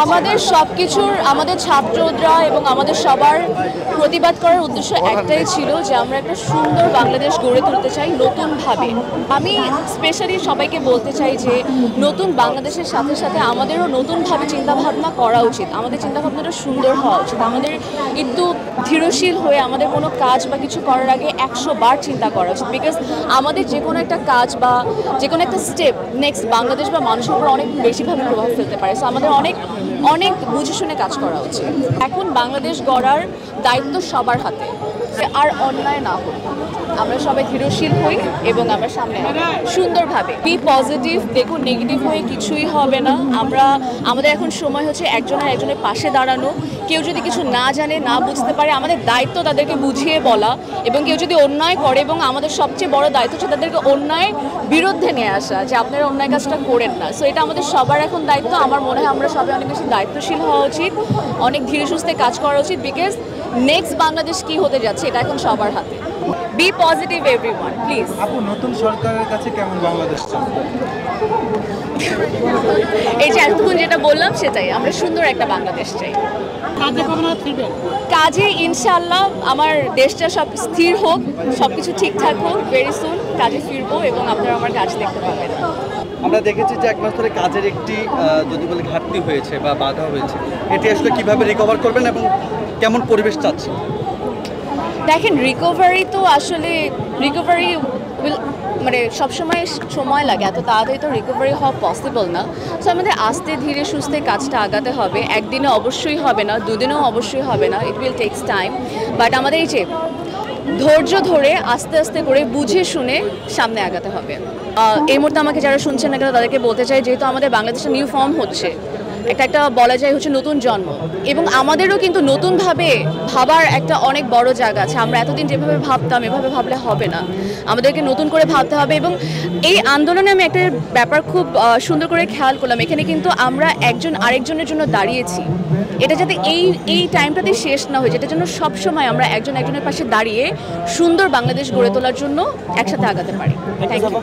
আমাদের সবকিছুর আমাদের ছাত্ররা এবং আমাদের সবার প্রতিবাদ করার উদ্দেশ্য একটাই ছিল যে আমরা একটা সুন্দর বাংলাদেশ গড়ে তুলতে চাই নতুনভাবে। আমি স্পেশালি সবাইকে বলতে চাই যে নতুন বাংলাদেশের সাথে সাথে আমাদেরও নতুনভাবে চিন্তাভাবনা করা উচিত। আমাদের চিন্তাভাবনাটা সুন্দর হওয়া উচিত। আমাদের একটু ধীরশীল হয়ে আমাদের কোনো কাজ বা কিছু করার আগে 100 বার চিন্তা করা উচিত। বিকজ আমাদের যে কোনো একটা কাজ বা যে কোনো একটা স্টেপ নেক্সট বাংলাদেশ বা মানুষের উপর অনেক বেশিভাবে প্রভাব ফেলতে পারে। সো আমাদের অনেক অনেক বুঝে শুনে কাজ করা উচিত। এখন বাংলাদেশ গড়ার দায়িত্ব সবার হাতে, আর অন্যায় না হোক, আমরা সবাই ধীরশীল হই এবং আমরা সামনে সুন্দরভাবে বি পজিটিভ। দেখুন, নেগেটিভ হয়ে কিছুই হবে না। আমাদের এখন সময় হচ্ছে একজনের পাশে দাঁড়ানো। কেউ যদি কিছু না জানে না বুঝতে পারে, আমাদের দায়িত্ব তাদেরকে বুঝিয়ে বলা, এবং কেউ যদি অন্যায় করে, এবং আমাদের সবচেয়ে বড় দায়িত্ব হচ্ছে তাদেরকে অন্যায় বিরুদ্ধে নিয়ে আসা, যে আপনারা অন্যায় কাজটা করেন না। সো এটা আমাদের সবার এখন দায়িত্ব। আমার মনে হয় আমরা সবাই অনেক বেশি দায়িত্বশীল হওয়া উচিত, অনেক ধীরে সুস্থে কাজ করা উচিত। বিকজ নেক্সট বাংলাদেশ কি হতে যাচ্ছে এটা এখন সবার হাতে। Be positive everyone, please. আপু, নতুন সরকারের কাছে কেমন বাংলাদেশ চান? এই যে এতক্ষণ যেটা বললাম সেটাই, আমরা সুন্দর একটা বাংলাদেশ চাই। কাজে ইনশাআল্লাহ আমার দেশটা সব স্থির হোক, সব কিছু ঠিকঠাক হোক। ভেরি সুন কাজে ফিরবো এবং আপনারা আমার কাজ দেখতে পাবেন। আমরা দেখেছি যে এক মাস ধরে কাজের একটি যদি বলি ঘাটতি হয়েছে বা বাধা হয়েছে, এটি আসলে কিভাবে রিকভার করবেন এবং কেমন পরিবেশ চাচ্ছেন? দেখেন, রিকভারি তো আসলে মানে সবসময় সময় লাগে, এত তাড়াতাড়ি তো রিকভারি হওয়া পসিবল না। সো আমাদের আস্তে ধীরে সুস্থে কাজটা আগাতে হবে। একদিনে অবশ্যই হবে না, দুদিনেও অবশ্যই হবে না, it will tax time. But আমাদের এই যে ধৈর্য ধরে আস্তে আস্তে করে বুঝে শুনে সামনে আগাতে হবে। এই মুহূর্তে আমাকে যারা শুনছেন না তাদেরকে বলতে চাই, যেহেতু আমাদের বাংলাদেশে নিউ ফর্ম হচ্ছে, একটা বলা যায় হচ্ছে নতুন জন্ম, এবং আমাদেরও কিন্তু নতুনভাবে ভাবার একটা অনেক বড় জায়গা আছে। আমরা এতদিন যেভাবে ভাবতাম এভাবে ভাবলে হবে না, আমাদেরকে নতুন করে ভাবতে হবে। এবং এই আন্দোলনে আমি একটা ব্যাপার খুব সুন্দর করে খেয়াল করলাম, এখানে কিন্তু আমরা একজন আরেকজনের জন্য দাঁড়িয়েছি। এটা যাতে এই টাইমটাতে শেষ না হয়ে যায়, এটার জন্য সবসময় আমরা একজনের পাশে দাঁড়িয়ে সুন্দর বাংলাদেশ গড়ে তোলার জন্য একসাথে আগাতে পারি। Thank you.